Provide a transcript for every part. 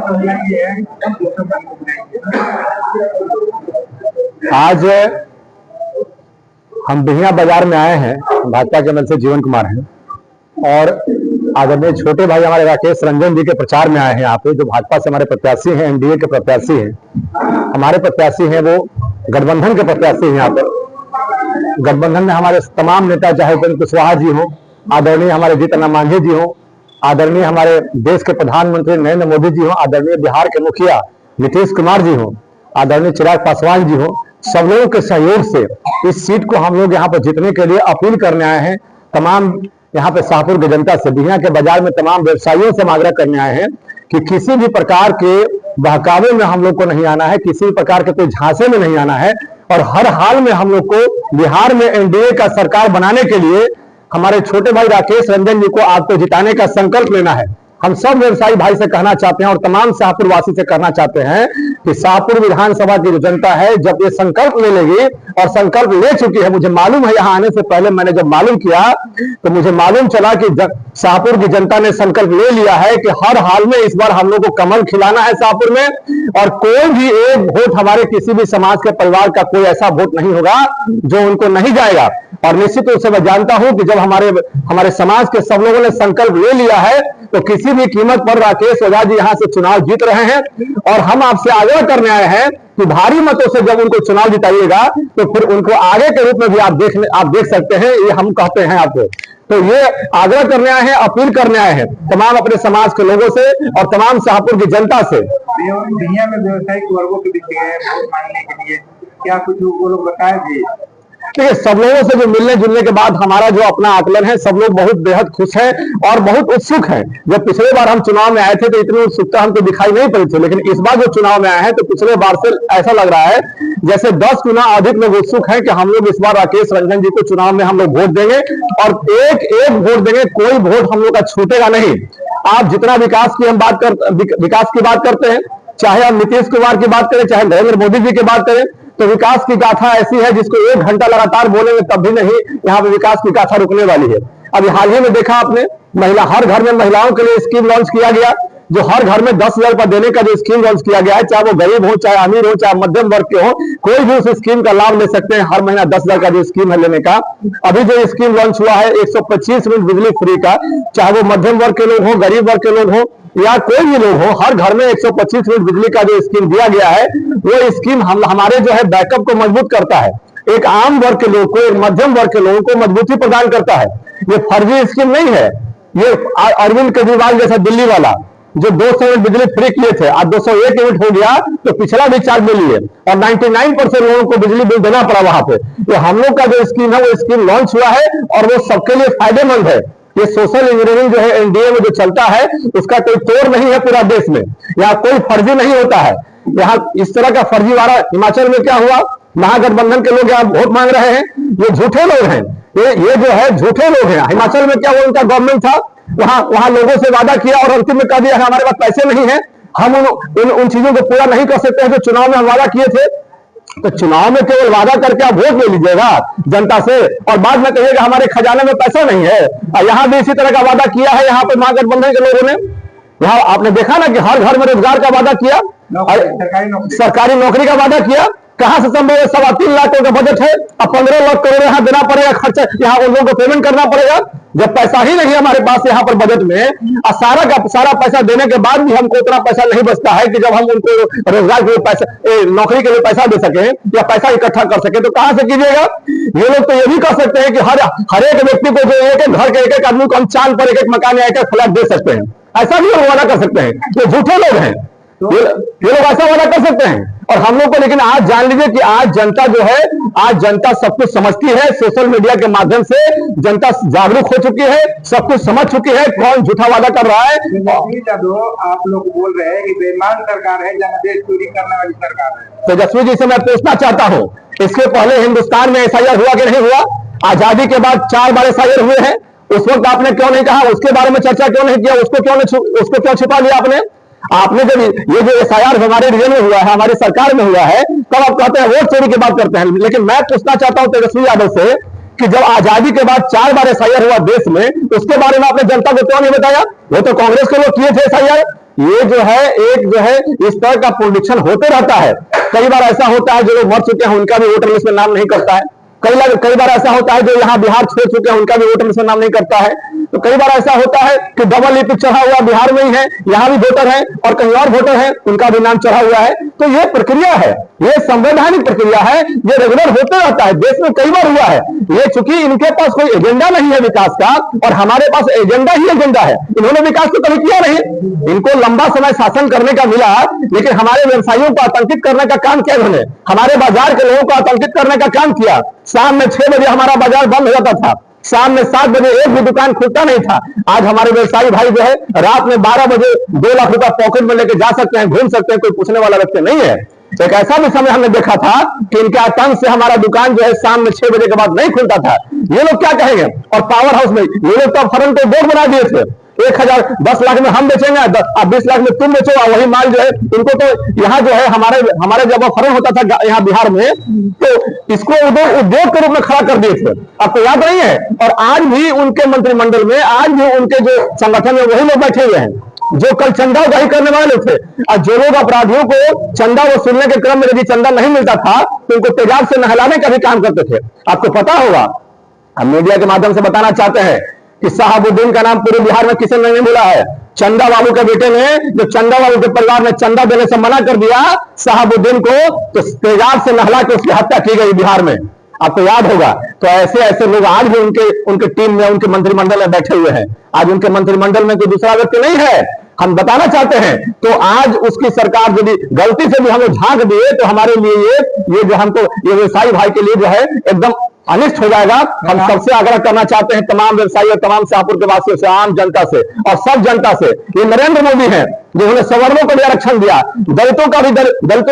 आज हम बिहिया बाजार में आए हैं, भाजपा के एमएल से जीवन कुमार हैं और आदरणीय छोटे भाई हमारे राकेश रंजन जी के प्रचार में आए हैं। यहाँ पे जो भाजपा से हमारे प्रत्याशी हैं, एनडीए के प्रत्याशी हैं, हमारे प्रत्याशी हैं, वो गठबंधन के प्रत्याशी हैं। यहाँ पर गठबंधन में हमारे तमाम नेता, चाहे उपेंद्र कुशवाहा जी हो, आदरणीय हमारे जीतन राम मांझी जी हो, आदरणीय हमारे देश के प्रधानमंत्री नरेंद्र मोदी जी हो, आदरणीय बिहार के मुखिया नीतीश कुमार जी हो, आदरणीय चिराग पासवान जी हो, सब लोगों के सहयोग से इस सीट को हम लोग यहाँ पर जीतने के लिए अपील करने आए हैं। तमाम यहाँ पे शाहपुर की जनता से, बिहिया के बाजार में तमाम व्यवसायियों से आग्रह करने आए हैं कि किसी भी प्रकार के बहकावे में हम लोग को नहीं आना है, किसी भी प्रकार के कोई झांसे में नहीं आना है और हर हाल में हम लोग को बिहार में एनडीए का सरकार बनाने के लिए हमारे छोटे भाई राकेश रंजन जी को आपको जिताने का संकल्प लेना है। हम सब व्यवसायी भाई से कहना चाहते हैं और तमाम शाहपुर वासी से कहना चाहते हैं कि शाहपुर विधानसभा की जो जनता है, जब ये संकल्प ले लेगी और संकल्प ले चुकी है, मुझे मालूम है, यहाँ आने से पहले मैंने जब मालूम किया तो मुझे मालूम चला कि शाहपुर की जनता ने संकल्प ले लिया है कि हर हाल में इस बार हम लोग को कमल खिलाना है शाहपुर में और कोई भी एक वोट हमारे किसी भी समाज के परिवार का कोई ऐसा वोट नहीं होगा जो उनको नहीं जाएगा। और निश्चित रूप से मैं जानता हूं कि जब हमारे समाज के सब लोगों ने संकल्प ले लिया है तो किसी भी कीमत पर राकेश ओझा जी यहाँ से चुनाव जीत रहे हैं और हम आपसे आग्रह करने आए हैं कि भारी मतों से जब उनको चुनाव जिताइएगा तो फिर उनको आगे के रूप में भी आप देख सकते हैं। ये हम कहते हैं आपको, तो ये आग्रह करने आए हैं, अपील करने आए हैं तमाम अपने समाज के लोगों से और तमाम शाहपुर की जनता से। दुनिया में व्यवसायिक वर्गों के बीच वोट मांगने के लिए क्या कुछ वो लोग बताए जी? देखिए, सब लोगों से जो मिलने जुलने के बाद हमारा जो अपना आकलन है, सब लोग बहुत बेहद खुश हैं और बहुत उत्सुक हैं। जब पिछले बार हम चुनाव में आए थे तो इतनी उत्सुकता हमको दिखाई नहीं पड़ी थी, लेकिन इस बार जो चुनाव में आए हैं तो पिछले बार से ऐसा लग रहा है जैसे 10 गुना अधिक लोग उत्सुक हैं कि हम लोग इस बार राकेश रंजन जी को चुनाव में हम लोग वोट देंगे और एक एक वोट देंगे, कोई वोट हम लोग का छूटेगा नहीं। आप जितना विकास की बात करते हैं, चाहे हम नीतीश कुमार की बात करें, चाहे नरेंद्र मोदी जी की बात करें, तो विकास की गाथा ऐसी है जिसको 1 घंटा लगातार बोलेंगे तब भी नहीं यहाँ पे विकास की गाथा रुकने वाली है। अभी हाल ही में देखा आपने, हर घर में महिलाओं के लिए स्कीम लॉन्च किया गया, जो हर घर में 10,000 रुपया देने का जो स्कीम लॉन्च किया गया है, चाहे वो गरीब हो, चाहे अमीर हो, चाहे मध्यम वर्ग के हो, कोई भी उस स्कीम का लाभ ले सकते हैं। हर महीना 10,000 का जो स्कीम है लेने का। अभी जो स्कीम लॉन्च हुआ है 125 यूनिट बिजली फ्री का, चाहे वो मध्यम वर्ग के लोग हो, गरीब वर्ग के लोग हो या कोई भी लोग हो, हर घर में 125 यूनिट बिजली का जो स्कीम दिया गया है, वो स्कीम हमारे जो है बैकअप को मजबूत करता है। एक आम वर्ग के लोग को, एक मध्यम वर्ग के लोगों को मजबूती प्रदान करता है। ये फर्जी स्कीम नहीं है। ये अरविंद केजरीवाल जैसा दिल्ली वाला जो 200 यूनिट बिजली फ्री किए थे, आज 201 यूनिट हो गया तो पिछला भी चार्ज ले लिए और 99% लोगों को बिजली बिल देना पड़ा वहां पे। तो हम लोग का जो स्कीम है वो स्कीम लॉन्च हुआ है और वो सबके लिए फायदेमंद है। ये सोशल इंजीनियरिंग जो है एनडीए में जो चलता है उसका कोई तोड़ नहीं है पूरा देश में, यहाँ कोई फर्जी नहीं होता है। यहाँ इस तरह का फर्जीवाड़ा हिमाचल में क्या हुआ, महागठबंधन के लोग यहाँ वोट मांग रहे हैं, ये झूठे लोग हैं, ये जो है झूठे लोग हैं। हिमाचल में क्या वो उनका गवर्नमेंट था, वहां लोगों से वादा किया और अंतिम में कह दिया हमारे पास पैसे नहीं है, हम उन चीजों को पूरा नहीं कर सकते हैं जो चुनाव में हम वादा किए थे। तो चुनाव में केवल वादा करके आप वोट ले लीजिएगा जनता से और बाद में कहिएगा हमारे खजाने में पैसा नहीं है। और यहाँ भी इसी तरह का वादा किया है यहाँ पर महागठबंधन के लोगों ने। यहाँ आपने देखा ना कि हर घर में रोजगार का वादा किया, सरकारी नौकरी का वादा किया, कहां से संभव है? 3.25 लाख का बजट है, अब 15 लाख करोड़ यहाँ देना पड़ेगा, खर्चा यहाँ उन लोगों को पेमेंट करना पड़ेगा। जब पैसा ही नहीं है हमारे पास यहाँ पर बजट में, और सारा का सारा पैसा देने के बाद भी हमको उतना पैसा नहीं बचता है कि जब हम उनको रोजगार के लिए पैसा, नौकरी के लिए पैसा दे सके या पैसा इकट्ठा कर सके, तो कहां से कीजिएगा? ये लोग तो ये भी कर सकते हैं कि हर एक व्यक्ति को जो एक घर के एक आदमी को हम चांद पर एक मकान या एक फ्लैट दे सकते हैं, ऐसा भी लोग वादा कर सकते हैं। ये झूठे लोग हैं, ये लोग ऐसा वादा कर सकते हैं। और हम लोग को, लेकिन आज जान लीजिए कि आज जनता जो है, आज जनता सब कुछ समझती है। सोशल मीडिया के माध्यम से जनता जागरूक हो चुकी है, सब कुछ समझ चुकी है कौन झूठा वादा कर रहा है। आप लोग बोल रहे हैं कि बेईमान सरकार है, जनादेश चोरी करने वाली सरकार है। तेजस्वी जी से मैं पूछना चाहता हूं, इसके पहले हिंदुस्तान में एसआईआर हुआ कि नहीं हुआ? आजादी के बाद 4 बार एसआईआर हुए हैं, उस वक्त आपने क्यों नहीं कहा? उसके बारे में चर्चा क्यों नहीं किया? उसको क्यों छिपा लिया आपने जब ये जो एसआईआर हमारे रीजन में हुआ है, हमारी सरकार में हुआ है, तब आप कहते हैं वोट चोरी की बात करते हैं। लेकिन मैं पूछना चाहता हूं तेजस्वी यादव से कि जब आजादी के बाद 4 बार एसआईआर हुआ देश में, उसके बारे में आपने जनता को क्यों नहीं बताया? वो तो कांग्रेस के लोग किए थे एसआईआर, ये जो है एक जो है इस तरह का प्रोडिक्शन होते रहता है। कई बार ऐसा होता है जो लोग मर चुके हैं उनका भी वोटर लिस्ट में नाम नहीं करता है। कई बार ऐसा होता है जो यहाँ बिहार छोड़ चुके हैं उनका भी वोटर लिस्ट में नाम नहीं करता है। तो कई बार ऐसा होता है कि डबल लिपिक चढ़ा हुआ बिहार में ही है, यहाँ भी वोटर है और कहीं और वोटर है, उनका भी नाम चढ़ा हुआ है। तो ये प्रक्रिया है, ये संवैधानिक प्रक्रिया है, ये रेगुलर होते रहता है, देश में कई बार हुआ है। ये चूंकि इनके पास कोई एजेंडा नहीं है विकास का और हमारे पास एजेंडा ही एजेंडा है। इन्होंने विकास तो कभी किया नहीं, इनको लंबा समय शासन करने का मिला, लेकिन हमारे व्यवसायियों को आतंकित करने का काम किया इन्होंने, हमारे बाजार के लोगों को आतंकित करने का काम किया। शाम में 6 बजे हमारा बाजार बंद हो जाता था, शाम में 7 बजे एक भी दुकान खुलता नहीं था। आज हमारे व्यवसायी भाई जो है रात में 12 बजे 2 लाख रुपया पॉकेट में लेके जा सकते हैं, घूम सकते हैं, कोई पूछने वाला व्यक्ति नहीं है। एक ऐसा भी समय हमने देखा था कि इनके आतंक से हमारा दुकान जो है शाम में 6 बजे के बाद नहीं खुलता था। ये लोग क्या कहेंगे? और पावर हाउस में ये लोग तो फरन को बोर्ड बना दिए थे, 10 लाख में हम बेचेंगे, 20 लाख में तुम बेचो, वही माल जो है इनको तो यहाँ जो है हमारे जब फरन होता था यहाँ बिहार में, तो इसको उद्योग के रूप में खड़ा कर दिए थे। आपको याद नहीं है? और आज भी उनके मंत्रिमंडल में, आज भी उनके जो संगठन में वही लोग बैठे हुए हैं जो कल चंदा उगाही करने वाले थे। और जो लोग अपराधियों को चंदा वसूलने के क्रम में यदि चंदा नहीं मिलता था तो उनको तेजाब से नहलाने का भी काम करते थे। आपको पता होगा, हम मीडिया के माध्यम से बताना चाहते हैं कि शहाबुद्दीन का नाम पूरे बिहार में किसी ने नहीं बोला है। चंदा बाबू के बेटे ने, जो चंदा बाबू के परिवार ने चंदा देने से मना कर दिया शहाबुद्दीन को, तो तेजाब से नहला के उसकी हत्या की गई बिहार में। आपको याद होगा। तो ऐसे ऐसे लोग आज भी उनके टीम में, उनके मंत्रिमंडल में बैठे हुए हैं। आज उनके मंत्रिमंडल में कोई दूसरा व्यक्ति नहीं है। हम बताना चाहते हैं तो आज उसकी सरकार यदि गलती से भी हमें झांक दिए तो हमारे लिए ये जो हमको ये व्यवसायी भाई के लिए जो है एकदम अनिष्ट हो जाएगा। हम सबसे आग्रह करना चाहते हैं तमाम व्यवसायी और तमाम शाहपुर के वासियों से, आम जनता से और सब जनता से, ये नरेंद्र मोदी हैं जिन्होंने सवर्णों को भी आरक्षण दिया, दलितों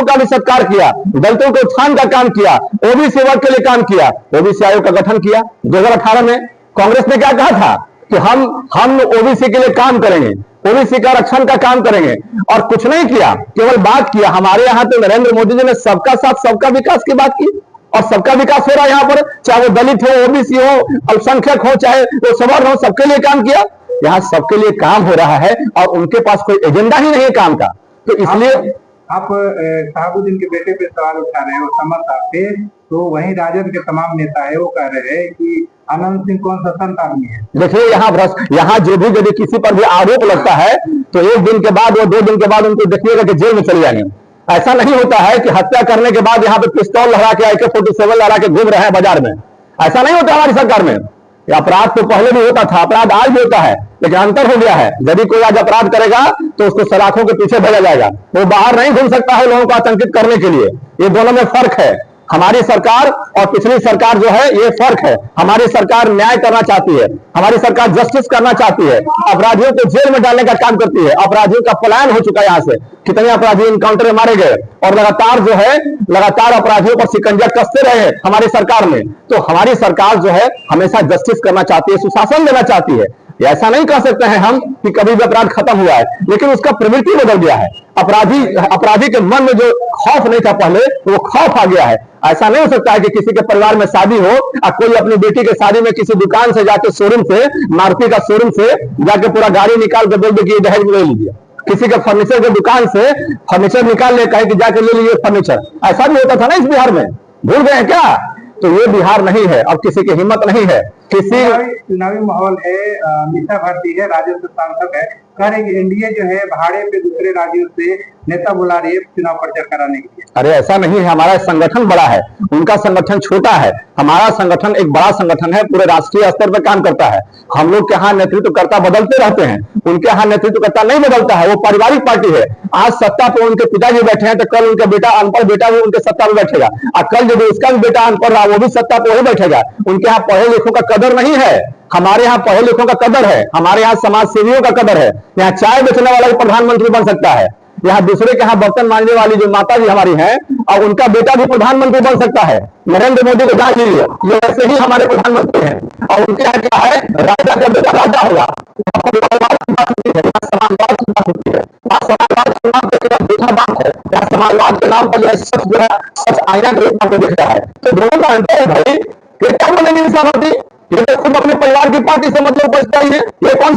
का भी सत्कार किया, दलितों के उत्थान का काम किया, ओबीसी वर्ग के लिए काम किया, ओबीसी आयोग का गठन किया 2018 में। कांग्रेस ने क्या कहा था कि हम ओबीसी के लिए काम करेंगे, ओबीसी का आरक्षण का काम करेंगे, और कुछ नहीं किया, केवल बात किया। हमारे यहाँ तो नरेंद्र मोदी जी ने सबका साथ सबका विकास की बात की और सबका विकास हो रहा है यहाँ पर, चाहे वो दलित हो, ओबीसी हो, अल्पसंख्यक हो, चाहे वो सवर्ण हो, सबके लिए काम किया। यहाँ सबके लिए काम हो रहा है और उनके पास कोई एजेंडा ही नहीं है काम का। तो इसलिए आप शहाबुद्दीन के बेटे पे सवाल उठा रहे हो समर साहब पे, तो वहीं राजद के तमाम नेता है वो कह रहे हैं कि आनंद सिंह कौन सा संत आदमी है। देखिए यहाँ जो भी यदि किसी पर भी आरोप लगता है तो 1 दिन के बाद और 2 दिन के बाद उनको देखिएगा कि जेल में चले जाएंगे। ऐसा नहीं होता है कि हत्या करने के बाद यहाँ पे पिस्तौल लहरा के AK-47 लहरा के घूम रहे हैं बाजार में। ऐसा नहीं होता हमारी सरकार में। अपराध तो पहले भी होता था, अपराध आज भी होता है, लेकिन अंतर हो गया है। यदि कोई आज अपराध करेगा तो उसको सलाखों के पीछे भेजा जाएगा, वो बाहर नहीं घूम सकता है लोगों को आतंकित करने के लिए। ये दोनों में फर्क है। हमारी सरकार और पिछली सरकार जो है ये फर्क है। हमारी सरकार न्याय करना चाहती है, हमारी सरकार जस्टिस करना चाहती है, अपराधियों को जेल में डालने का काम करती है। अपराधियों का पलायन हो चुका है यहाँ से, कितने अपराधी इनकाउंटर में मारे गए और लगातार अपराधियों पर शिकंजा कसते रहे हमारी सरकार में। तो हमारी सरकार जो है हमेशा जस्टिस करना चाहती है, सुशासन देना चाहती है। ऐसा नहीं कह सकते हैं हम कि कभी भी अपराध खत्म हुआ है, लेकिन उसका प्रवृत्ति बदल गया है। अपराधी के मन में जो खौफ नहीं था पहले, वो खौफ आ गया है। ऐसा नहीं हो सकता है कि किसी के परिवार में शादी हो और कोई अपनी बेटी के शादी में किसी दुकान से जाके शोरूम से, मारुति का शोरूम से जाके पूरा गाड़ी निकाल के बोल दे कि ये दहेज में ले लीजिए। किसी के फर्नीचर के दुकान से फर्नीचर निकाल ले, कहे कि जाके ले लीजिए फर्नीचर। ऐसा भी होता था ना इस बिहार में, भूल गए क्या? तो ये बिहार नहीं है, अब किसी की हिम्मत नहीं है। चुनावी माहौल है, मीसा भारती है, राजद से सांसद है, कह रहे कि एनडीए जो है भाड़े पे दूसरे राज्यों से नेता बुला रही है चुनाव प्रचार कराने के लिए। अरे ऐसा नहीं है, हमारा संगठन बड़ा है, उनका संगठन छोटा है। हमारा संगठन एक बड़ा संगठन है, पूरे राष्ट्रीय स्तर पर काम करता है। हम लोग के यहाँ नेतृत्वकर्ता बदलते रहते हैं, उनके यहाँ नेतृत्वकर्ता नहीं बदलता है। वो पारिवारिक पार्टी है। आज सत्ता पर उनके पिताजी बैठे हैं तो कल उनका बेटा, अनपढ़ बेटा भी उनके सत्ता में बैठेगा, और कल यदि उसका भी बेटा अनपढ़ रहा वो भी सत्ता पर वही बैठेगा। उनके यहाँ पढ़े लिखों का कदर नहीं है, हमारे यहाँ पढ़े लिखों का कदर है। हमारे यहाँ समाज सेवियों का कदर है। यहाँ चाय बेचने वाला भी प्रधानमंत्री बन सकता है। यहाँ दूसरे के यहाँ बर्तन मांजने वाली जो माता जी हमारी हैं, और उनका बेटा भी प्रधानमंत्री बन सकता है। नरेंद्र मोदी को जान लीजिए, ये ऐसे ही हमारे प्रधानमंत्री हैं। और उनके यहाँ क्या है, राजा का बेटा राजा होगा। समाजवाद के नाम पर सच जो है, सच आईना के रूप में दिख रहा है। तो दोनों का अंतर है भाई। क्या बोलेंगे इंसान होती ये तो खुद अपने परिवार की पार्टी से मतलब बचता ही है। ये कौन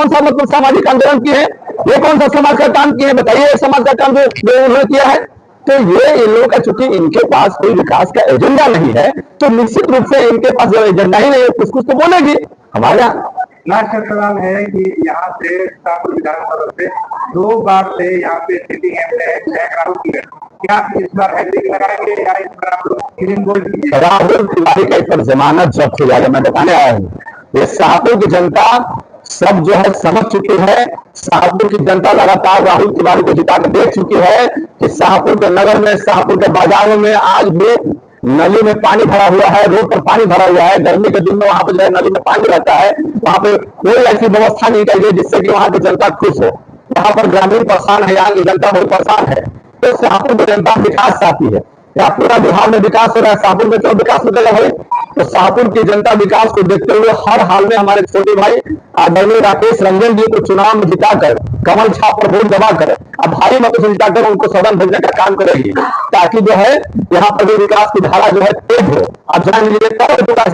सा मतलब सामाजिक आंदोलन की है? ये कौन सा समाज का काम किया है? बताइए समाज का काम जो उन्होंने किया है। तो ये इन लोगों का, चूंकि इनके पास कोई विकास का एजेंडा नहीं है, तो निश्चित रूप से इनके पास जब एजेंडा ही नहीं है, कुछ कुछ तो बोलेगी। हमारे यहाँ लास्ट सवाल है कि यहाँ से शाहपुर विधानसभा से 2 बार से यहाँ पे सिटिंग एमएलए राहुल की, क्या इस बार हैट्रिक लगाएंगे या इस बार आप लोग क्लीन बोल्ड कीजिए? राहुल तिवारी का इस पर जमानत जब्त हो जाएगा, मैं बताने आया हूँ। ये शाहपुर की जनता सब जो है समझ चुकी है। शाहपुर की जनता लगातार राहुल तिवारी को जिता कर देख चुकी है कि शाहपुर के नगर में, शाहपुर के बाजारों में आज भी नली में पानी भरा हुआ है, रोड पर पानी भरा हुआ है। गर्मी के दिन में वहां पर जो है नली में पानी रहता है, वहां पे कोई ऐसी व्यवस्था नहीं की गई जिससे कि वहां की जनता खुश हो। वहां पर ग्रामीण परेशान है, यहाँ की जनता बहुत परेशान है। तो शाहपुर की जनता विकास चाहती है। या पूरा बिहार में विकास हो रहा है, शाहपुर में क्यों विकास होगा भाई? तो शाहपुर की जनता विकास को देखते हुए हर हाल में हमारे छोटे भाई आदरणीय राकेश रंजन जी को चुनाव में जिताकर, कमल छाप पर वोट जमा कर, अब भारी मतों से जिताकर उनको सदन भेजने का काम करेगी, ताकि जो है यहाँ पर विकास की धारा जो है तेज हो। अब जान लीजिए कब विकास